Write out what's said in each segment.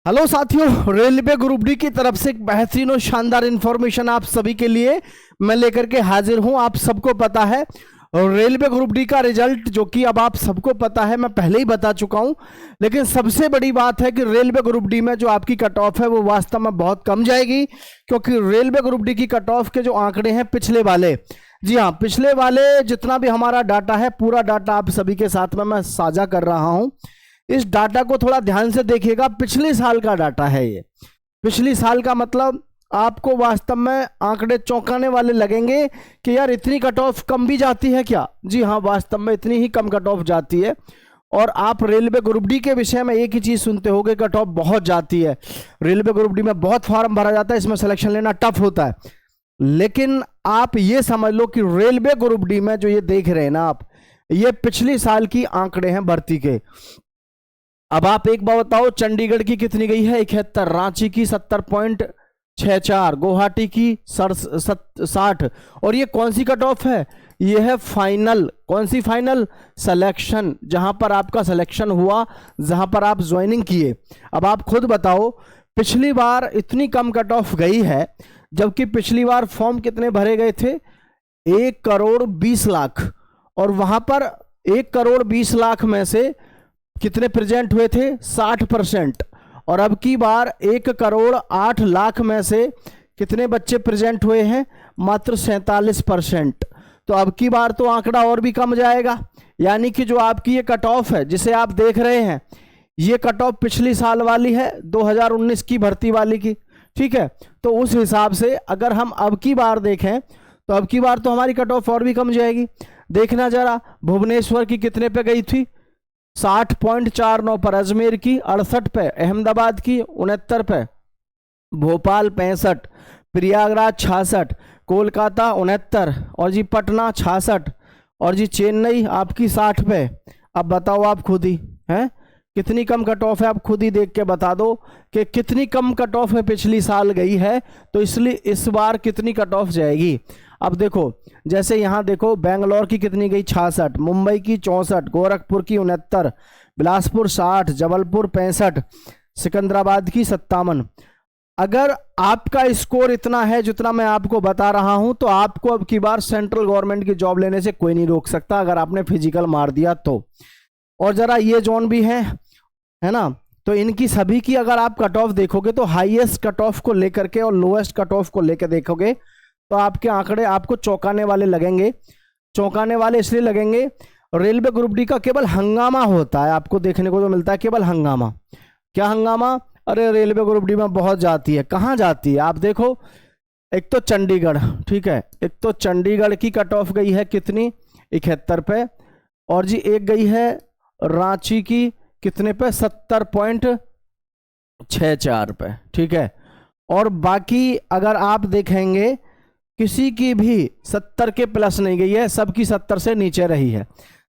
Hello साथियों, railway group D की तरफ से एक बेहतरीन और शानदार इंफॉर्मेशन आप सभी के लिए मैं लेकर के हाजिर हूं। आप सबको पता है और रेलवे ग्रुप डी का रिजल्ट जो कि अब आप सबको पता है, मैं पहले ही बता चुका हूं। लेकिन सबसे बड़ी बात है कि रेलवे ग्रुप डी में जो आपकी कट ऑफ है वो वास्तव में बहुत कम जाएगी, क्योंकि रेलवे ग्रुप डी की कट ऑफ के जो आंकड़े हैं पिछले वाले, जी हाँ, पिछले वाले जितना भी हमारा डाटा है, पूरा डाटा आप सभी के साथ में मैं साझा कर रहा हूं। इस डाटा को थोड़ा ध्यान से देखिएगा। पिछले साल का डाटा है ये। पिछले साल का मतलब आपको वास्तव में आंकड़े चौंकाने वाले लगेंगे कि यार इतनी कट ऑफ कम भी जाती है क्या। जी हाँ, वास्तव में इतनी ही कम कट ऑफ जाती है। और आप रेलवे ग्रुप डी के विषय में एक ही चीज सुनते होंगे, कट ऑफ बहुत जाती है। रेलवे ग्रुप डी में बहुत फॉर्म भरा जाता है, इसमें सिलेक्शन लेना टफ होता है। लेकिन आप ये समझ लो कि रेलवे ग्रुप डी में जो ये देख रहे हैं ना आप, ये पिछले साल की आंकड़े हैं भर्ती के। अब आप एक बात बताओ, चंडीगढ़ की कितनी गई है? 71, रांची की 70.64, गुवाहाटी की 60। और ये कौन सी कट ऑफ है? ये है फाइनल। कौन सी फाइनल? सिलेक्शन, जहां पर आपका सिलेक्शन हुआ, जहां पर आप ज्वाइनिंग किए। अब आप खुद बताओ, पिछली बार इतनी कम कट ऑफ गई है, जबकि पिछली बार फॉर्म कितने भरे गए थे? 1,20,00,000। और वहां पर 1,20,00,000 में से कितने प्रेजेंट हुए थे? 60%। और अब की बार 1,08,00,000 में से कितने बच्चे प्रेजेंट हुए हैं? मात्र 47%। तो अब की बार तो आंकड़ा और भी कम जाएगा। यानी कि जो आपकी ये कट ऑफ है जिसे आप देख रहे हैं, ये कट ऑफ पिछली साल वाली है, 2019 की भर्ती वाली की। ठीक है, तो उस हिसाब से अगर हम अब की बार देखें तो अब की बार तो हमारी कट ऑफ और भी कम जाएगी। देखना जरा, भुवनेश्वर की कितने पे गई थी? 60.49 पर, अजमेर की 68 पे, अहमदाबाद की 69 पे, भोपाल 65, प्रयागराज 66, कोलकाता 69, और जी पटना 66, और जी चेन्नई आपकी 60 पे। अब बताओ आप खुद ही हैं कितनी कम कट ऑफ है। आप खुद ही देख के बता दो कि कितनी कम कट ऑफ है पिछली साल गई है, तो इसलिए इस बार कितनी कट ऑफ जाएगी। अब देखो, जैसे यहाँ देखो, बेंगलोर की कितनी गई? 66, मुंबई की 64, गोरखपुर की 69, बिलासपुर 60, जबलपुर 65, सिकंदराबाद की 57। अगर आपका स्कोर इतना है जितना मैं आपको बता रहा हूं, तो आपको अब की बार सेंट्रल गवर्नमेंट की जॉब लेने से कोई नहीं रोक सकता, अगर आपने फिजिकल मार दिया तो। और जरा ये जोन भी है ना, तो इनकी सभी की अगर आप कट ऑफ देखोगे तो हाईएस्ट कट ऑफ को लेकर के और लोएस्ट कट ऑफ को लेकर देखोगे तो आपके आंकड़े आपको चौंकाने वाले लगेंगे। चौंकाने वाले इसलिए लगेंगे, रेलवे ग्रुप डी का केवल हंगामा होता है, आपको देखने को जो मिलता है केवल हंगामा। क्या हंगामा? अरे रेलवे ग्रुप डी में बहुत जाती है। कहाँ जाती है आप देखो, एक तो चंडीगढ़, ठीक है, एक तो चंडीगढ़ की कट ऑफ गई है कितनी? 71 पे। और जी एक गई है रांची की कितने पे? 70.64 पे। ठीक है, और बाकी अगर आप देखेंगे किसी की भी 70 के प्लस नहीं गई है, सबकी 70 से नीचे रही है।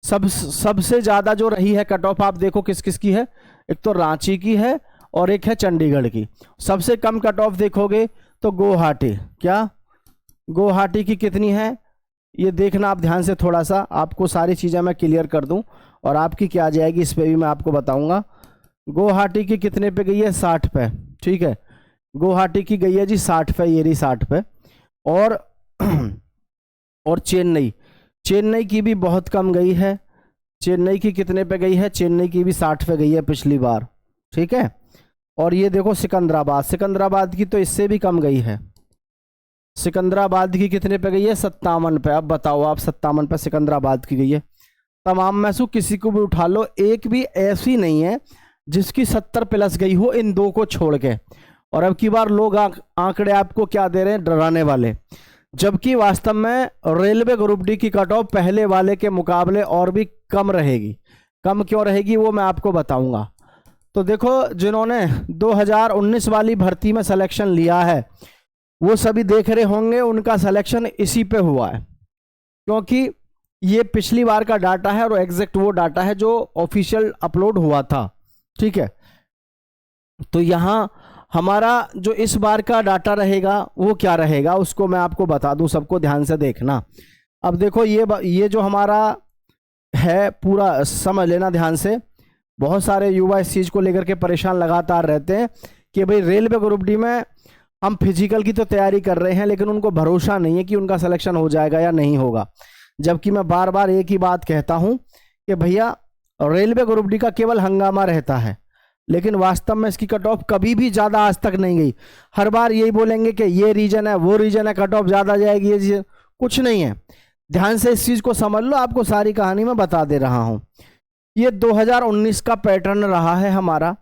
सबसे ज्यादा जो रही है कट ऑफ आप देखो किस किस की है, एक तो रांची की है और एक है चंडीगढ़ की। सबसे कम कट ऑफ देखोगे तो गुवाहाटी। क्या? गुवाहाटी की कितनी है ये देखना आप ध्यान से, थोड़ा सा आपको सारी चीजें मैं क्लियर कर दूं और आपकी क्या आ जाएगी इस पे भी मैं आपको बताऊंगा। गुवाहाटी की कितने पे गई है? 60 पे। ठीक है, गुवाहाटी की गई है जी 60 पे, ये रही 60 पे। और और चेन्नई की भी बहुत कम गई है। चेन्नई की कितने पे गई है? चेन्नई की भी 60 पे गई है पिछली बार। ठीक है, और ये देखो सिकंदराबाद की तो इससे भी कम गई है। सिकंदराबाद की कितने पे गई है? 57 पे। अब बताओ आप, 57 पे सिकंदराबाद की गई है। तमाम में से किसी को भी उठा लो, एक भी ऐसी नहीं है जिसकी 70 प्लस गई हो, इन दो को छोड़ के। और अब की बार लोग आंकड़े आपको क्या दे रहे हैं? डराने वाले। जबकि वास्तव में रेलवे ग्रुप डी की कट ऑफ पहले वाले के मुकाबले और भी कम रहेगी। कम क्यों रहेगी वो मैं आपको बताऊंगा। तो देखो, जिन्होंने 2019 वाली भर्ती में सिलेक्शन लिया है वो सभी देख रहे होंगे उनका सिलेक्शन इसी पे हुआ है, क्योंकि ये पिछली बार का डाटा है और एग्जैक्ट वो डाटा है जो ऑफिशियल अपलोड हुआ था। ठीक है, तो यहां हमारा जो इस बार का डाटा रहेगा वो क्या रहेगा उसको मैं आपको बता दूं, सबको ध्यान से देखना। अब देखो, ये जो हमारा है पूरा समझ लेना ध्यान से। बहुत सारे युवा इस चीज़ को लेकर के परेशान लगातार रहते हैं कि भाई रेलवे ग्रुप डी में हम फिजिकल की तो तैयारी कर रहे हैं, लेकिन उनको भरोसा नहीं है कि उनका सिलेक्शन हो जाएगा या नहीं होगा। जबकि मैं बार बार एक ही बात कहता हूं कि भैया रेलवे ग्रुप डी का केवल हंगामा रहता है, लेकिन वास्तव में इसकी कट ऑफ कभी भी ज़्यादा आज तक नहीं गई। हर बार यही बोलेंगे कि ये रीजन है, वो रीजन है, कट ऑफ ज़्यादा जाएगी, ये रीजन, कुछ नहीं है। ध्यान से इस चीज़ को समझ लो, आपको सारी कहानी मैं बता दे रहा हूँ। ये 2019 का पैटर्न रहा है हमारा।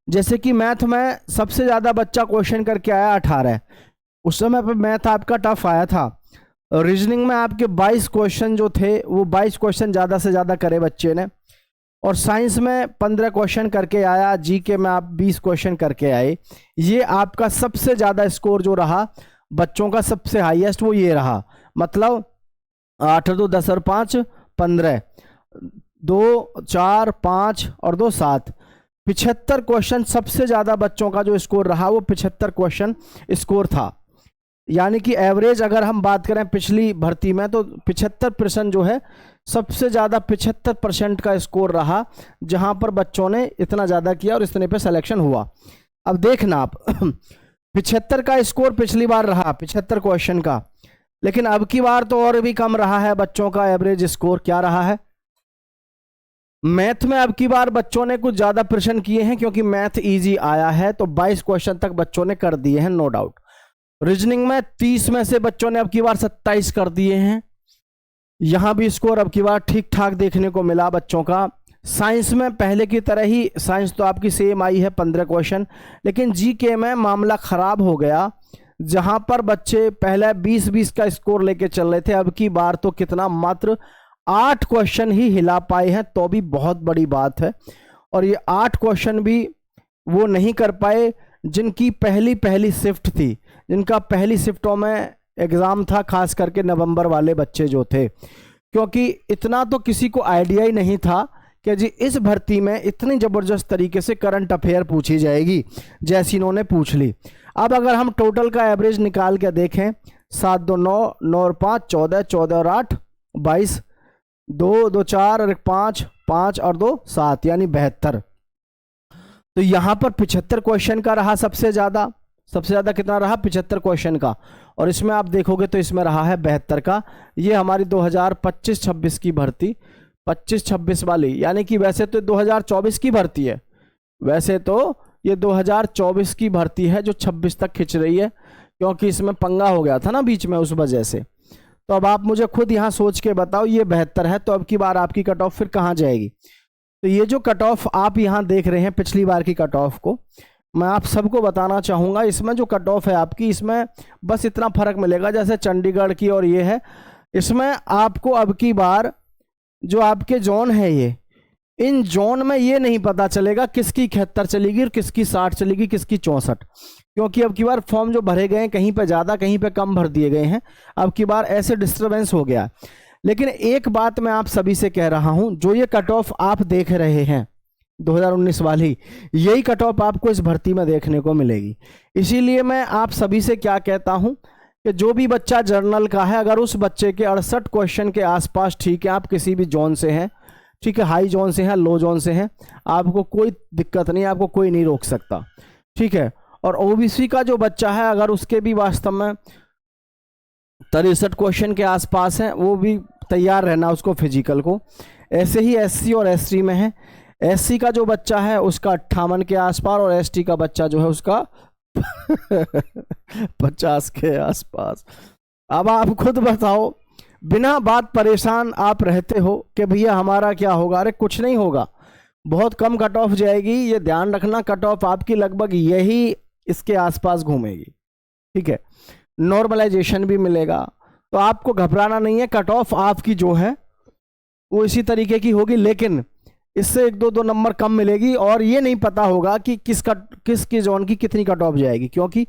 जैसे कि मैथ में सबसे ज़्यादा बच्चा क्वेश्चन करके आया 18, उस समय पर मैथ आपका टफ आया था। रीजनिंग में आपके 22 क्वेश्चन जो थे वो 22 क्वेश्चन ज़्यादा से ज़्यादा करे बच्चे ने, और साइंस में 15 क्वेश्चन करके आया, जीके में आप 20 क्वेश्चन करके आए। ये आपका सबसे ज़्यादा स्कोर जो रहा बच्चों का सबसे हाईएस्ट वो ये रहा, मतलब 8 2 10 और 5 15, 2 4 5 और 2 7, 75 क्वेश्चन सबसे ज़्यादा बच्चों का जो स्कोर रहा वो 75 क्वेश्चन स्कोर था। यानी कि एवरेज अगर हम बात करें पिछली भर्ती में तो 75% जो है सबसे ज़्यादा 75% का स्कोर रहा, जहां पर बच्चों ने इतना ज़्यादा किया और इतने पे सिलेक्शन हुआ। अब देखना आप 75 का स्कोर पिछली बार रहा 75 क्वेश्चन का, लेकिन अब की बार तो और भी कम रहा है बच्चों का एवरेज स्कोर। क्या रहा है? मैथ में अब की बार बच्चों ने कुछ ज़्यादा प्रश्न किए हैं, क्योंकि मैथ इजी आया है, तो 22 क्वेश्चन तक बच्चों ने कर दिए हैं, नो डाउट। रीजनिंग में 30 में से बच्चों ने अब की बार 27 कर दिए हैं। यहां भी स्कोर अब की बार ठीक ठाक देखने को मिला बच्चों का। साइंस में पहले की तरह ही, साइंस तो आपकी सेम आई है 15 क्वेश्चन, लेकिन जीके में मामला खराब हो गया। जहां पर बच्चे पहले 20-20 का स्कोर लेके चल रहे थे, अब की बार तो कितना, मात्र 8 क्वेश्चन ही हिला पाए हैं, तो भी बहुत बड़ी बात है। और ये 8 क्वेश्चन भी वो नहीं कर पाए जिनकी पहली शिफ्ट थी, जिनका पहली शिफ्टों में एग्ज़ाम था, खास करके नवंबर वाले बच्चे जो थे। क्योंकि इतना तो किसी को आइडिया ही नहीं था कि जी इस भर्ती में इतनी ज़बरदस्त तरीके से करंट अफेयर पूछी जाएगी जैसी इन्होंने पूछ ली। अब अगर हम टोटल का एवरेज निकाल के देखें, 7 2 9, 9 और 5 14, 14 और 8 22, 2 2 4 और 5 5 और 2 7, यानी 72। तो यहाँ पर 75 क्वेश्चन का रहा सबसे ज़्यादा कितना रहा? 75 क्वेश्चन का। और इसमें आप देखोगे तो इसमें रहा है 72 का। ये हमारी 2025-26 की भर्ती, 25-26 वाली, यानी कि वैसे तो 2024 की भर्ती है, वैसे तो ये 2024 की भर्ती है जो 26 तक खिंच रही है, क्योंकि इसमें पंगा हो गया था ना बीच में, उस वजह से। तो अब आप मुझे खुद यहाँ सोच के बताओ, ये 72 है, तो अब की बार आपकी कट ऑफ फिर कहाँ जाएगी? तो ये जो कट ऑफ आप यहाँ देख रहे हैं पिछली बार की कट ऑफ को मैं आप सबको बताना चाहूँगा। इसमें जो कट ऑफ है आपकी, इसमें बस इतना फर्क मिलेगा जैसे चंडीगढ़ की और ये है, इसमें आपको अब की बार जो आपके जोन है ये, इन जोन में ये नहीं पता चलेगा किसकी 71 चलेगी और किसकी 60 चलेगी, किसकी 64, क्योंकि अब की बार फॉर्म जो भरे गए हैं कहीं पे ज़्यादा कहीं पे कम भर दिए गए हैं। अब की बार ऐसे डिस्टर्बेंस हो गया। लेकिन एक बात मैं आप सभी से कह रहा हूं, जो ये कट ऑफ आप देख रहे हैं 2019 वाली, यही कट ऑफ आपको इस भर्ती में देखने को मिलेगी। इसीलिए मैं आप सभी से क्या कहता हूं कि जो भी बच्चा जर्नल का है, अगर उस बच्चे के 68 क्वेश्चन के आसपास, ठीक है, आप किसी भी जोन से हैं, ठीक है, हाई जोन से हैं, लो जोन से हैं, आपको कोई दिक्कत नहीं, आपको कोई नहीं रोक सकता, ठीक है। और ओबीसी का जो बच्चा है, अगर उसके भी वास्तव में 63 क्वेश्चन के आसपास हैं, वो भी तैयार रहना उसको फिजिकल को। ऐसे ही एससी और एसटी में है, एससी का जो बच्चा है उसका 58 के आसपास, और एसटी का बच्चा जो है उसका 50 के आसपास। अब आप खुद बताओ, बिना बात परेशान आप रहते हो कि भैया हमारा क्या होगा। अरे कुछ नहीं होगा, बहुत कम कट ऑफ जाएगी, ये ध्यान रखना। कट ऑफ आपकी लगभग यही इसके आसपास घूमेगी, ठीक है। नॉर्मलाइजेशन भी मिलेगा, तो आपको घबराना नहीं है। कट ऑफ आपकी जो है वो इसी तरीके की होगी, लेकिन इससे 1-2 नंबर कम मिलेगी, और ये नहीं पता होगा कि किसकी जोन की कितनी कट ऑफ जाएगी, क्योंकि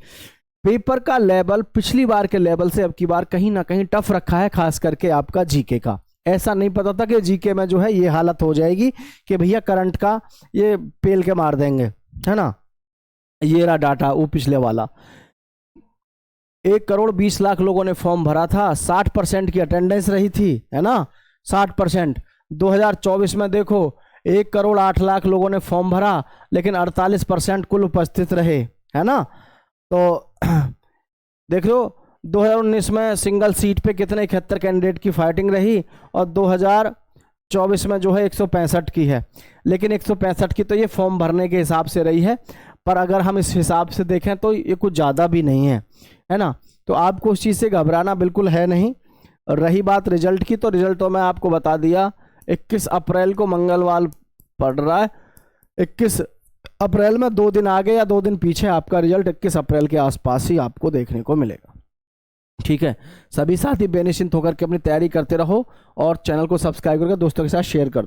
पेपर का लेवल पिछली बार के लेवल से अब की बार कहीं ना कहीं टफ रखा है, खास करके आपका जीके का। ऐसा नहीं पता था कि जीके में जो है ये हालत हो जाएगी कि भैया करंट का ये पेल के मार देंगे, है ना। ये रहा डाटा वो पिछले वाला, 1 करोड़ 20 लाख लोगों ने फॉर्म भरा था, 60% की अटेंडेंस रही थी, है ना, 60%। 2024 में देखो 1 करोड़ 8 लाख लोगों ने फॉर्म भरा, लेकिन 48% कुल उपस्थित रहे, है ना। तो देख लो 2019 में सिंगल सीट पे कितने 71 कैंडिडेट की फाइटिंग रही, और 2024 में जो है 165 की है। लेकिन 165 की तो ये फॉर्म भरने के हिसाब से रही है, पर अगर हम इस हिसाब से देखें तो ये कुछ ज़्यादा भी नहीं है ना। तो आपको उस चीज़ से घबराना बिल्कुल है नहीं। रही बात रिजल्ट की, तो रिजल्ट तो मैं आपको बता दिया, 21 अप्रैल को मंगलवार पड़ रहा है। 21 अप्रैल में 2 दिन आगे या 2 दिन पीछे आपका रिजल्ट 21 अप्रैल के आसपास ही आपको देखने को मिलेगा। ठीक है, सभी साथी बेनिश्चिंत होकर के अपनी तैयारी करते रहो और चैनल को सब्सक्राइब करके दोस्तों के साथ शेयर कर दो।